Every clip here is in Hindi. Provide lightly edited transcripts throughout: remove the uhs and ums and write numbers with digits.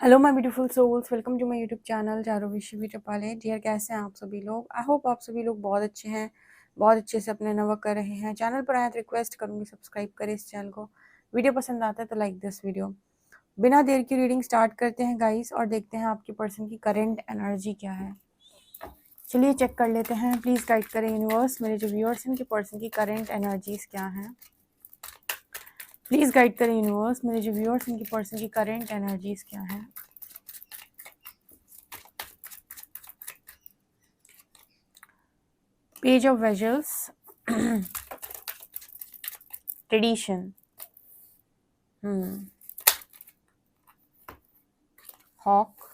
Hello my beautiful souls, welcome to my YouTube channel चारों विश्व टपाले। डियर, कैसे हैं आप सभी लोग? आई होप आप सभी लोग बहुत अच्छे हैं, बहुत अच्छे से अपने नवा कर रहे हैं। चैनल पर आए तो रिक्वेस्ट करूंगी सब्सक्राइब करें इस चैनल को। वीडियो पसंद आता है तो लाइक दिस वीडियो। बिना देर की रीडिंग स्टार्ट करते हैं गाइस और देखते हैं आपकी पर्सन की करेंट एनर्जी क्या है। चलिए चेक कर लेते हैं। प्लीज गाइड करें यूनिवर्स, मेरे जो व्यूअर्स हैं, उनकी पर्सन की करेंट एनर्जीज क्या है। प्लीज गाइड करें यूनिवर्स, मेरे जो व्यूअर्स, उनकी पर्सन की करेंट एनर्जीज क्या है। Page of vessels, tradition, hawk,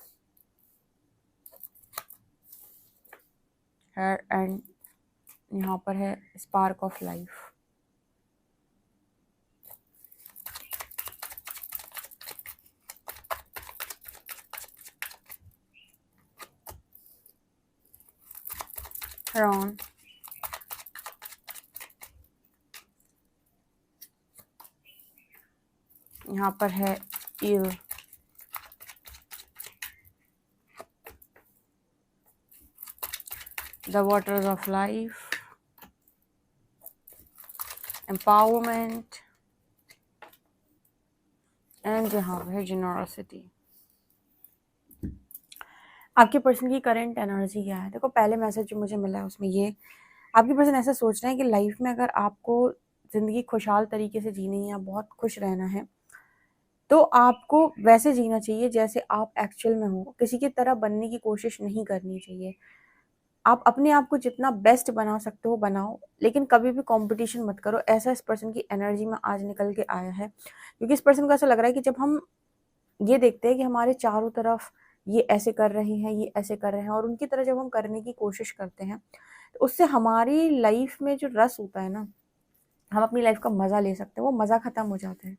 hair and यहाँ पर है स्पार्क ऑफ लाइफ। हेरॉन, यहाँ पर है eel, the waters of life, empowerment and यहाँ पर है जेनरसिटी। आपके पर्सन की करंट एनर्जी क्या है? देखो, पहले मैसेज जो मुझे मिला है उसमें ये आपकी पर्सन ऐसा सोच रहे हैं कि लाइफ में अगर आपको ज़िंदगी खुशहाल तरीके से जीनी है या बहुत खुश रहना है तो आपको वैसे जीना चाहिए जैसे आप एक्चुअल में हो। किसी की तरह बनने की कोशिश नहीं करनी चाहिए। आप अपने आप को जितना बेस्ट बना सकते हो बनाओ, लेकिन कभी भी कंपटीशन मत करो। ऐसा इस पर्सन की एनर्जी में आज निकल के आया है, क्योंकि इस पर्सन को ऐसा लग रहा है कि जब हम ये देखते हैं कि हमारे चारों तरफ ये ऐसे कर रहे हैं, ये ऐसे कर रहे हैं, और उनकी तरह जब हम करने की कोशिश करते हैं तो उससे हमारी लाइफ में जो रस होता है ना, हम अपनी लाइफ का मज़ा ले सकते हैं, वो मज़ा ख़त्म हो जाता है।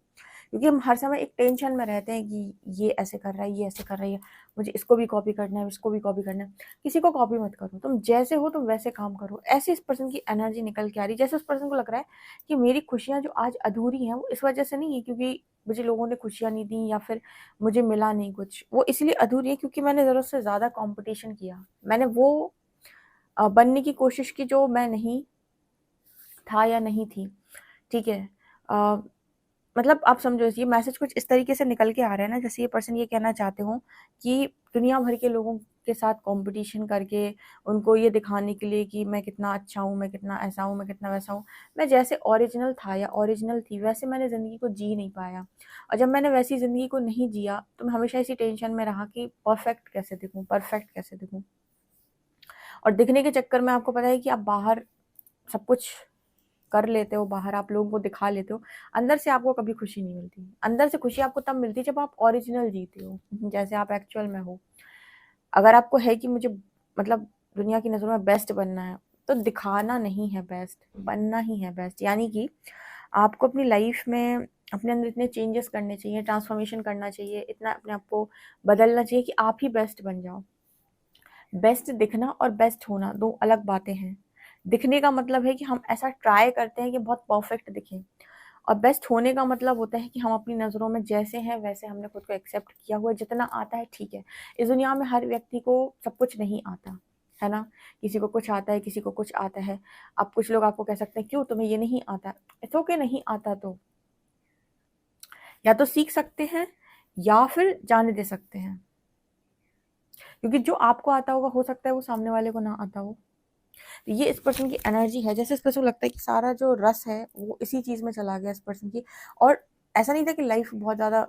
क्योंकि हम हर समय एक टेंशन में रहते हैं कि ये ऐसे कर रहा है, ये ऐसे कर रही है, मुझे इसको भी कॉपी करना है, इसको भी कॉपी करना है। किसी को कॉपी मत करो, तुम जैसे हो तुम वैसे काम करो। ऐसी इस पर्सन की एनर्जी निकल के आ रही है, जैसे उस पर्सन को लग रहा है कि मेरी खुशियाँ जो आज अधूरी हैं वो इस वजह से नहीं है क्योंकि मुझे लोगों ने खुशियाँ नहीं दी या फिर मुझे मिला नहीं कुछ। वो इसलिए अधूरी है क्योंकि मैंने ज़रूरत से ज़्यादा कॉम्पिटिशन किया, मैंने वो बनने की कोशिश की जो मैं नहीं था या नहीं थी। ठीक है। अ, मतलब आप समझो, ये मैसेज कुछ इस तरीके से निकल के आ रहा है ना, जैसे ये पर्सन ये कहना चाहते हो कि दुनिया भर के लोगों के साथ कंपटीशन करके उनको ये दिखाने के लिए कि मैं कितना अच्छा हूँ, मैं कितना ऐसा हूँ, मैं कितना वैसा हूँ, मैं जैसे ओरिजिनल था या ओरिजिनल थी वैसे मैंने ज़िंदगी को जी नहीं पाया। और जब मैंने वैसी ज़िंदगी को नहीं जिया तो मैं हमेशा इसी टेंशन में रहा कि परफेक्ट कैसे दिखूँ, परफेक्ट कैसे दिखूँ। और दिखने के चक्कर में आपको पता है कि आप बाहर सब कुछ कर लेते हो, बाहर आप लोगों को दिखा लेते हो, अंदर से आपको कभी खुशी नहीं मिलती। अंदर से खुशी आपको तब मिलती है जब आप ओरिजिनल जीते हो, जैसे आप एक्चुअल में हो। अगर आपको है कि मुझे मतलब दुनिया की नज़रों में बेस्ट बनना है, तो दिखाना नहीं है बेस्ट, बनना ही है बेस्ट। यानी कि आपको अपनी लाइफ में अपने अंदर इतने चेंजेस करने चाहिए, ट्रांसफॉर्मेशन करना चाहिए, इतना अपने आप को बदलना चाहिए कि आप ही बेस्ट बन जाओ। बेस्ट दिखना और बेस्ट होना दो अलग बातें हैं। दिखने का मतलब है कि हम ऐसा ट्राई करते हैं कि बहुत परफेक्ट दिखें, और बेस्ट होने का मतलब होता है कि हम अपनी नज़रों में जैसे हैं वैसे हमने खुद को एक्सेप्ट किया हुआ, जितना आता है ठीक है। इस दुनिया में हर व्यक्ति को सब कुछ नहीं आता है ना, किसी को कुछ आता है, किसी को कुछ आता है। अब कुछ लोग आपको कह सकते हैं क्यों तुम्हें ये नहीं आता। इट्स ओके, नहीं आता तो या तो सीख सकते हैं या फिर जाने दे सकते हैं, क्योंकि जो आपको आता होगा हो सकता है वो सामने वाले को ना आता हो। ये इस पर्सन की एनर्जी है, जैसे इस पर्सन को लगता है कि सारा जो रस है वो इसी चीज़ में चला गया इस पर्सन की। और ऐसा नहीं था कि लाइफ बहुत ज़्यादा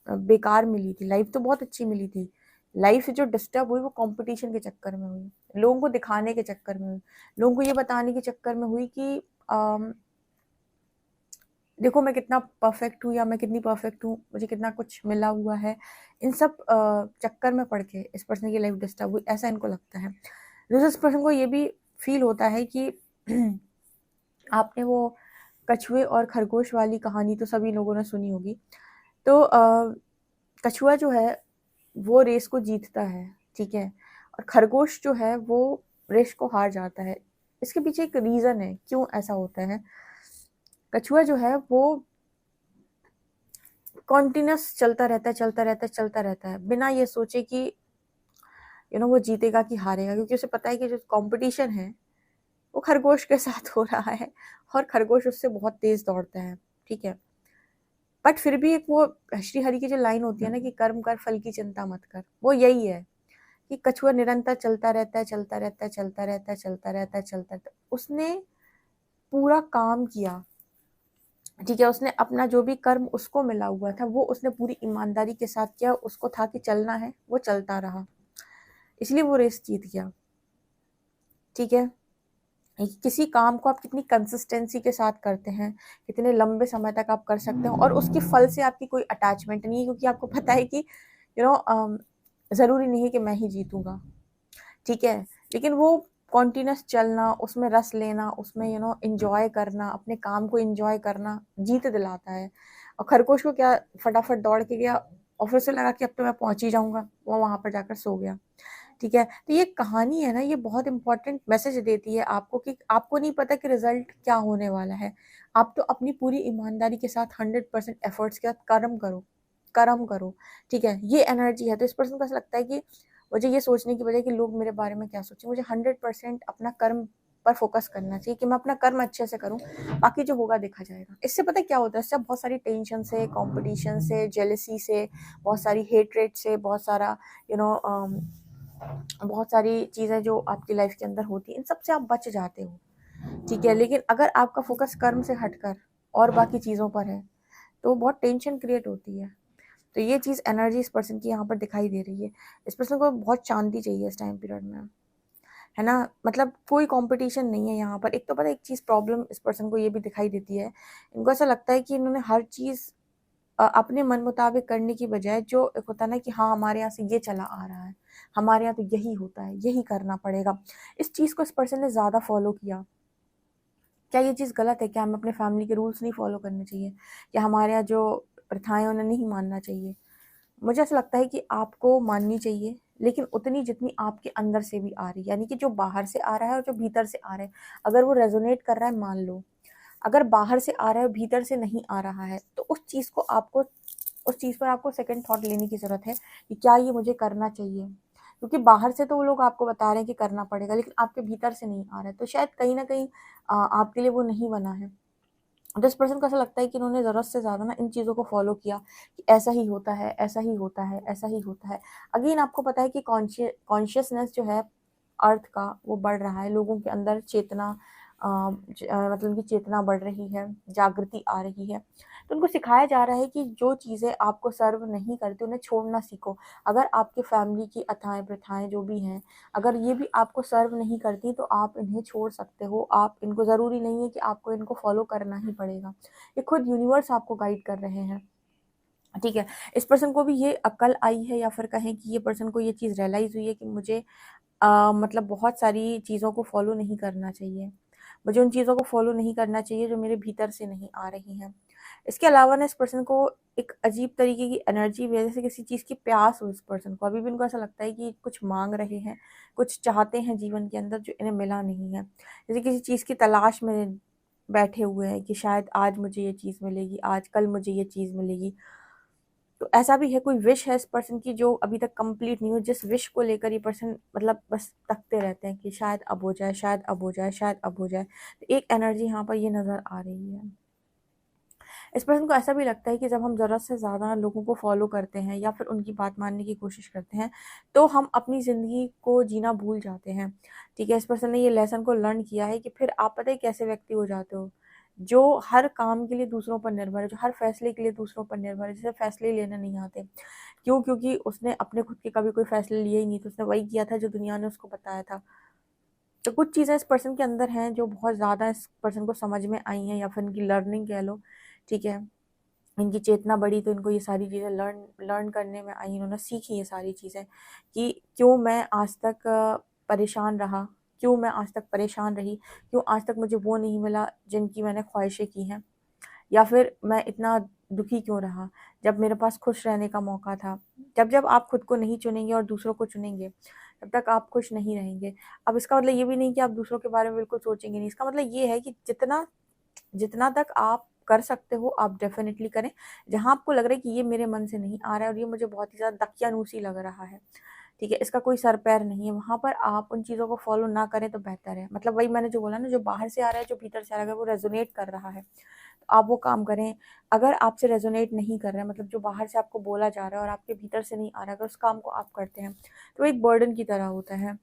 बेकार मिली थी, लाइफ तो बहुत अच्छी मिली थी। लाइफ जो डिस्टर्ब हुई वो कंपटीशन के चक्कर में हुई, लोगों को दिखाने के चक्कर में हुई, लोगों को ये बताने के चक्कर में हुई कि देखो मैं कितना परफेक्ट हूँ या मैं कितनी परफेक्ट हूँ, मुझे कितना कुछ मिला हुआ है। इन सब चक्कर में पड़ के इस पर्सन की लाइफ डिस्टर्ब हुई, ऐसा इनको लगता है। दूसरे इस पर्सन को ये भी फील होता है कि आपने वो कछुए और खरगोश वाली कहानी तो सभी लोगों ने सुनी होगी। तो कछुआ जो है वो रेस को जीतता है, ठीक है, और खरगोश जो है वो रेस को हार जाता है। इसके पीछे एक रीज़न है क्यों ऐसा होता है। कछुआ जो है वो कॉन्टिन्यूस चलता रहता है, चलता रहता है, चलता रहता है, बिना ये सोचे कि वो जीतेगा कि हारेगा, क्योंकि उसे पता है कि जो कॉम्पिटिशन है वो खरगोश के साथ हो रहा है और खरगोश उससे बहुत तेज दौड़ता है, ठीक है। बट फिर भी एक वो श्री हरि की जो लाइन होती है ना कि कर्म कर फल की चिंता मत कर, वो यही है कि कछुआ निरंतर चलता रहता है, चलता रहता है, चलता रहता है, चलता रहता है, चलता रहता है। उसने पूरा काम किया, ठीक है, उसने अपना जो भी कर्म उसको मिला हुआ था वो उसने पूरी ईमानदारी के साथ किया, उसको था कि चलना है, वो चलता रहा, इसलिए वो रेस जीत गया, ठीक है। किसी काम को आप कितनी कंसिस्टेंसी के साथ करते हैं, कितने लंबे समय तक आप कर सकते हैं, और उसके फल से आपकी कोई अटैचमेंट नहीं है, क्योंकि आपको पता है कि ज़रूरी नहीं है कि मैं ही जीतूंगा, ठीक है। लेकिन वो कॉन्टिन्यूस चलना, उसमें रस लेना, उसमें इंजॉय करना, अपने काम को इंजॉय करना जीत दिलाता है। और खरगोश को क्या, फटाफट दौड़ के गया और फिर उसे लगा कि अब तो मैं पहुंच ही जाऊंगा, वो वहां पर जाकर सो गया, ठीक है। तो ये कहानी है ना, ये बहुत इंपॉर्टेंट मैसेज देती है आपको कि आपको नहीं पता कि रिजल्ट क्या होने वाला है, आप तो अपनी पूरी ईमानदारी के साथ 100% एफर्ट्स के साथ कर्म करो, कर्म करो, ठीक है। ये एनर्जी है। तो इस पर्सन को ऐसा लगता है कि मुझे ये सोचने की बजाय कि लोग मेरे बारे में क्या सोचें, मुझे 100% अपना कर्म पर फोकस करना चाहिए कि मैं अपना कर्म अच्छे से करूं, बाकी जो होगा देखा जाएगा। इससे पता है क्या होता है, इससे बहुत सारी टेंशन से, कंपटीशन से, जेलसी से, बहुत सारी हेट्रेड से, बहुत सारा यू नो बहुत सारी चीज़ें जो आपकी लाइफ के अंदर होती हैं, इन सब से आप बच जाते हो, ठीक है। लेकिन अगर आपका फोकस कर्म से हटकर और बाकी चीज़ों पर है तो बहुत टेंशन क्रिएट होती है। तो ये चीज़ एनर्जी इस पर्सन की यहाँ पर दिखाई दे रही है। इस पर्सन को बहुत शांति चाहिए इस टाइम पीरियड में, है ना। मतलब कोई कंपटीशन नहीं है यहाँ पर। एक तो पता है एक चीज़ प्रॉब्लम इस पर्सन को ये भी दिखाई देती है, इनको ऐसा लगता है कि इन्होंने हर चीज़ अपने मन मुताबिक करने की बजाय, जो एक होता है ना कि हाँ हमारे यहाँ से ये चला आ रहा है, हमारे यहाँ तो यही होता है, यही करना पड़ेगा, इस चीज़ को इस पर्सन ने ज़्यादा फॉलो किया। क्या ये चीज़ गलत है? क्या हमें अपने फैमिली के रूल्स नहीं फॉलो करने चाहिए? क्या हमारे यहाँ जो प्रथाएं उन्हें नहीं मानना चाहिए? मुझे ऐसा लगता है कि आपको माननी चाहिए, लेकिन उतनी जितनी आपके अंदर से भी आ रही है, यानी कि जो बाहर से आ रहा है और जो भीतर से आ रहा है, अगर वो रेजोनेट कर रहा है मान लो। अगर बाहर से आ रहा है भीतर से नहीं आ रहा है, तो उस चीज़ पर आपको सेकंड थॉट लेने की ज़रूरत है कि क्या ये मुझे करना चाहिए, क्योंकि बाहर से तो वो लोग आपको बता रहे हैं कि करना पड़ेगा, लेकिन आपके भीतर से नहीं आ रहा है, तो शायद कहीं ना कहीं आपके लिए वो नहीं बना है। तो इस पर्सन को ऐसा लगता है कि इन्होंने ज़रूरत से ज़्यादा ना इन चीज़ों को फॉलो किया कि ऐसा ही होता है, ऐसा ही होता है, ऐसा ही होता है। अगेन आपको पता है कि कॉन्शियसनेस जो है अर्थ का वो बढ़ रहा है, लोगों के अंदर चेतना मतलब उनकी चेतना बढ़ रही है, जागृति आ रही है। तो उनको सिखाया जा रहा है कि जो चीज़ें आपको सर्व नहीं करती उन्हें छोड़ना सीखो। अगर आपके फैमिली की अथाएं प्रथाएं जो भी हैं, अगर ये भी आपको सर्व नहीं करती तो आप इन्हें छोड़ सकते हो। आप इनको, ज़रूरी नहीं है कि आपको इनको फॉलो करना ही पड़ेगा, ये खुद यूनिवर्स आपको गाइड कर रहे हैं, ठीक है। इस पर्सन को भी ये अक्ल आई है, या फिर कहें कि ये पर्सन को ये चीज़ रियलाइज़ हुई है कि मुझे मतलब बहुत सारी चीज़ों को फॉलो नहीं करना चाहिए, मुझे उन चीज़ों को फॉलो नहीं करना चाहिए जो मेरे भीतर से नहीं आ रही हैं। इसके अलावा ना इस पर्सन को एक अजीब तरीके की एनर्जी, वजह से किसी चीज़ की प्यास हो इस पर्सन को, अभी भी इनको ऐसा लगता है कि कुछ मांग रहे हैं, कुछ चाहते हैं जीवन के अंदर जो इन्हें मिला नहीं है। जैसे किसी चीज़ की तलाश में बैठे हुए हैं कि शायद आज मुझे ये चीज़ मिलेगी, आज कल मुझे ये चीज़ मिलेगी। तो ऐसा भी है, कोई विश है इस पर्सन की जो अभी तक कंप्लीट नहीं हुई, जिस विश को लेकर ये पर्सन मतलब बस तकते रहते हैं कि शायद अब हो जाए, शायद अब हो जाए, शायद अब हो जाए। तो एक एनर्जी यहाँ पर ये नज़र आ रही है। इस पर्सन को ऐसा भी लगता है कि जब हम ज़रूरत से ज़्यादा लोगों को फॉलो करते हैं या फिर उनकी बात मानने की कोशिश करते हैं, तो हम अपनी ज़िंदगी को जीना भूल जाते हैं, ठीक है। इस पर्सन ने ये लेसन को लर्न किया है कि फिर आप पता है कैसे व्यक्ति हो जाते हो, जो हर काम के लिए दूसरों पर निर्भर है, जो हर फैसले के लिए दूसरों पर निर्भर है, जिसे फैसले लेने नहीं आते। क्यों? क्योंकि उसने अपने खुद के कभी कोई फैसले लिए ही नहीं, तो उसने वही किया था जो दुनिया ने उसको बताया था। तो कुछ चीज़ें इस पर्सन के अंदर हैं जो बहुत ज़्यादा इस पर्सन को समझ में आई हैं, या फिर इनकी लर्निंग कह लो, ठीक है। इनकी चेतना बढ़ी तो इनको ये सारी चीज़ें लर्न लर्न करने में आई, इन्होंने सीखी ये सारी चीज़ें कि क्यों मैं आज तक परेशान रहा, क्यों मैं आज तक परेशान रही, क्यों आज तक मुझे वो नहीं मिला जिनकी मैंने ख्वाहिशें की हैं, या फिर मैं इतना दुखी क्यों रहा जब मेरे पास खुश रहने का मौका था। जब जब आप खुद को नहीं चुनेंगे और दूसरों को चुनेंगे, तब तक आप खुश नहीं रहेंगे। अब इसका मतलब ये भी नहीं कि आप दूसरों के बारे में बिल्कुल सोचेंगे नहीं, इसका मतलब ये है कि जितना जितना तक आप कर सकते हो आप डेफिनेटली करें। जहाँ आपको लग रहा है कि ये मेरे मन से नहीं आ रहा है और ये मुझे बहुत ही ज़्यादा दकियानूसी लग रहा है, ठीक है, इसका कोई सर पैर नहीं है, वहाँ पर आप उन चीज़ों को फॉलो ना करें तो बेहतर है। मतलब वही मैंने जो बोला ना, जो बाहर से आ रहा है, जो भीतर से आ रहा है, वो रेजोनेट कर रहा है तो आप वो काम करें। अगर आपसे रेजोनेट नहीं कर रहा है, मतलब जो बाहर से आपको बोला जा रहा है और आपके भीतर से नहीं आ रहा है, अगर उस काम को आप करते हैं तो वो एक बर्डन की तरह होता है,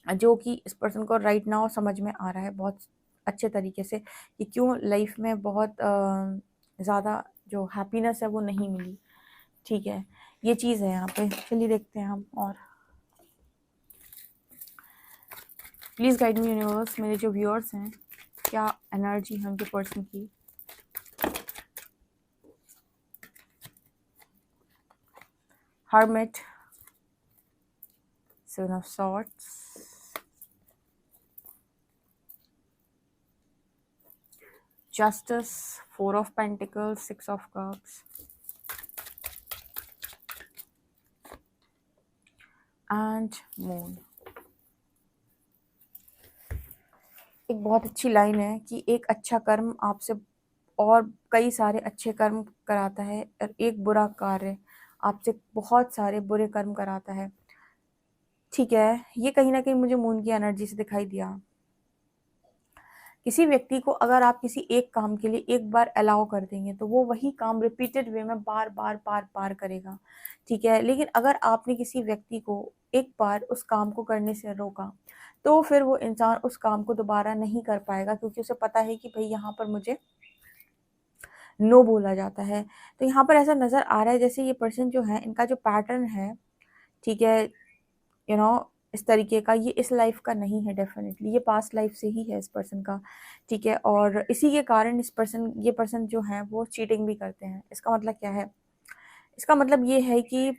जो कि इस पर्सन को राइट नाउ समझ में आ रहा है बहुत अच्छे तरीके से कि क्यों लाइफ में बहुत ज़्यादा जो हैप्पीनेस है वो नहीं मिली, ठीक है, ये चीज़ है यहाँ पे। चलिए देखते हैं हम। और प्लीज़ गाइड मी यूनिवर्स, मेरे जो व्यूअर्स हैं क्या एनर्जी है उनके पर्सन की। Hermit, seven of swords, justice, four of pentacles, six of cups and moon. एक बहुत अच्छी लाइन है कि एक अच्छा कर्म आपसे और कई सारे अच्छे कर्म कराता है और एक बुरा कार्य आपसे बहुत सारे बुरे कर्म कराता है, ठीक है। ये कहीं ना कहीं मुझे मून की एनर्जी से दिखाई दिया। किसी व्यक्ति को अगर आप किसी एक काम के लिए एक बार अलाउ कर देंगे तो वो वही काम रिपीटेड वे में बार बार बार बार करेगा, ठीक है। लेकिन अगर आपने किसी व्यक्ति को एक बार उस काम को करने से रोका तो फिर वो इंसान उस काम को दोबारा नहीं कर पाएगा, क्योंकि उसे पता है कि भाई यहाँ पर मुझे नो बोला जाता है। तो यहाँ पर ऐसा नज़र आ रहा है जैसे ये पर्सन जो है, इनका जो पैटर्न है, ठीक है, यू नो इस तरीके का, ये इस लाइफ का नहीं है डेफिनेटली, ये पास्ट लाइफ से ही है इस पर्सन का, ठीक है। और इसी के कारण ये पर्सन जो है वो चीटिंग भी करते हैं। इसका मतलब क्या है? इसका मतलब ये है कि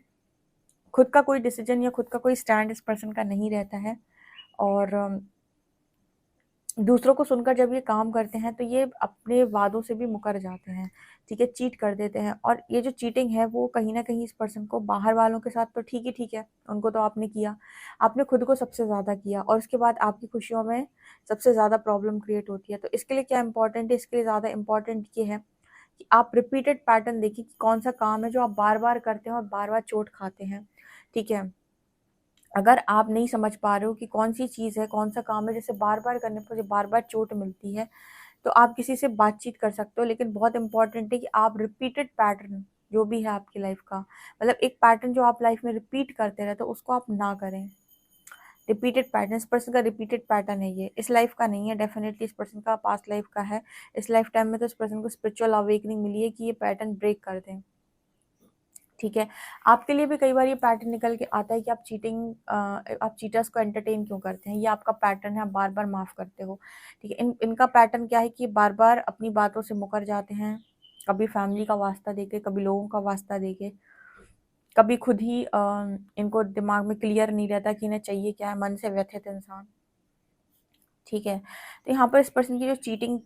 खुद का कोई डिसीजन या खुद का कोई स्टैंड इस पर्सन का नहीं रहता है और दूसरों को सुनकर जब ये काम करते हैं तो ये अपने वादों से भी मुकर जाते हैं, ठीक है, चीट कर देते हैं। और ये जो चीटिंग है वो कहीं ना कहीं इस पर्सन को, बाहर वालों के साथ तो ठीक है, उनको तो आपने किया, आपने खुद को सबसे ज़्यादा किया और उसके बाद आपकी खुशियों में सबसे ज़्यादा प्रॉब्लम क्रिएट होती है। तो इसके लिए क्या इंपॉर्टेंट है? इसके लिए ज़्यादा इंपॉर्टेंट ये है कि आप रिपीटेड पैटर्न देखिए कि कौन सा काम है जो आप बार बार करते हैं और बार बार चोट खाते हैं, ठीक है। अगर आप नहीं समझ पा रहे हो कि कौन सी चीज़ है, कौन सा काम है जैसे बार बार करने पर मुझे बार बार चोट मिलती है, तो आप किसी से बातचीत कर सकते हो। लेकिन बहुत इंपॉर्टेंट है कि आप रिपीटेड पैटर्न जो भी है आपकी लाइफ का, मतलब एक पैटर्न जो आप लाइफ में रिपीट करते रहते हो उसको आप ना करें। रिपीटेड पैटर्न, इस पर्सन का रिपीटेड पैटर्न है, ये इस लाइफ का नहीं है, डेफिनेटली इस पर्सन का पास्ट लाइफ का है। इस लाइफ टाइम में तो इस पर्सन को स्पिरिचुअल अवेकनिंग मिली है कि ये पैटर्न ब्रेक कर दें, ठीक है। आपके लिए भी कई बार ये पैटर्न निकल के आता है कि आप चीटर्स को एंटरटेन क्यों करते हैं, ये आपका पैटर्न है, आप बार बार माफ़ करते हो, ठीक है। इनका पैटर्न क्या है कि बार बार अपनी बातों से मुकर जाते हैं, कभी फैमिली का वास्ता देके, कभी लोगों का वास्ता देके, कभी खुद ही इनको दिमाग में क्लियर नहीं रहता कि इन्हें चाहिए क्या है, मन से व्यथित इंसान, ठीक है। तो यहाँ पर इस पर्सन की जो चीटिंग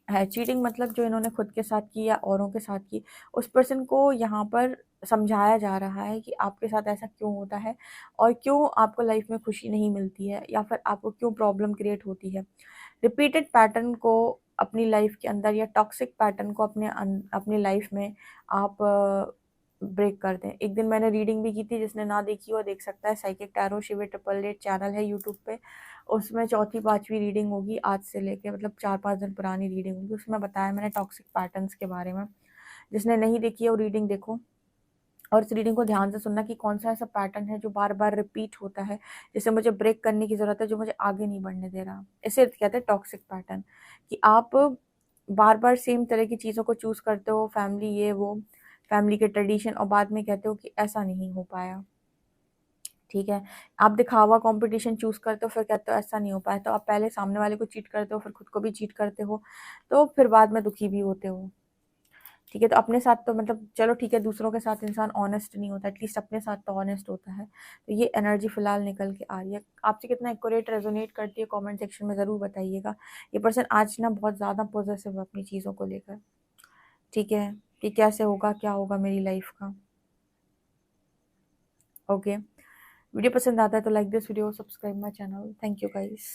है, चीटिंग मतलब जो इन्होंने खुद के साथ की या औरों के साथ की, उस पर्सन को यहाँ पर समझाया जा रहा है कि आपके साथ ऐसा क्यों होता है और क्यों आपको लाइफ में खुशी नहीं मिलती है या फिर आपको क्यों प्रॉब्लम क्रिएट होती है। रिपीटेड पैटर्न को अपनी लाइफ के अंदर या टॉक्सिक पैटर्न को अपनी लाइफ में आप ब्रेक कर दें। एक दिन मैंने रीडिंग भी की थी, जिसने ना देखी हो देख सकता है, साइकिक टैरो शिवे 888 चैनल है यूट्यूब पे, उसमें चौथी पांचवी रीडिंग होगी आज से लेके, मतलब 4-5 दिन पुरानी रीडिंग होगी, उसमें बताया मैंने टॉक्सिक पैटर्न्स के बारे में। जिसने नहीं देखी है वो रीडिंग देखो और इस रीडिंग को ध्यान से सुनना कि कौन सा ऐसा पैटर्न है जो बार बार रिपीट होता है, जिसे मुझे ब्रेक करने की ज़रूरत है, जो मुझे आगे नहीं बढ़ने दे रहा। इसे कहते हैं टॉक्सिक पैटर्न, कि आप बार बार सेम तरह की चीज़ों को चूज़ करते हो, फैमिली ये वो, फैमिली के ट्रेडिशन, और बाद में कहते हो कि ऐसा नहीं हो पाया, ठीक है। आप दिखावा कंपटीशन चूज़ करते हो, फिर कहते हो ऐसा नहीं हो पाया, तो आप पहले सामने वाले को चीट करते हो, फिर खुद को भी चीट करते हो, तो फिर बाद में दुखी भी होते हो, ठीक है। तो अपने साथ तो मतलब चलो ठीक है, दूसरों के साथ इंसान ऑनेस्ट नहीं होता, एटलीस्ट अपने साथ तो ऑनेस्ट होता है। तो ये एनर्जी फिलहाल निकल के आ रही है। आपसे कितना एक्यूरेट रेजोनेट करती है कमेंट सेक्शन में ज़रूर बताइएगा। ये पर्सन आज ना बहुत ज़्यादा पॉजिटिव है अपनी चीज़ों को लेकर, ठीक है, कि कैसे होगा, क्या होगा मेरी लाइफ का। ओके, वीडियो पसंद आता है तो like this video, subscribe my channel. Thank you guys.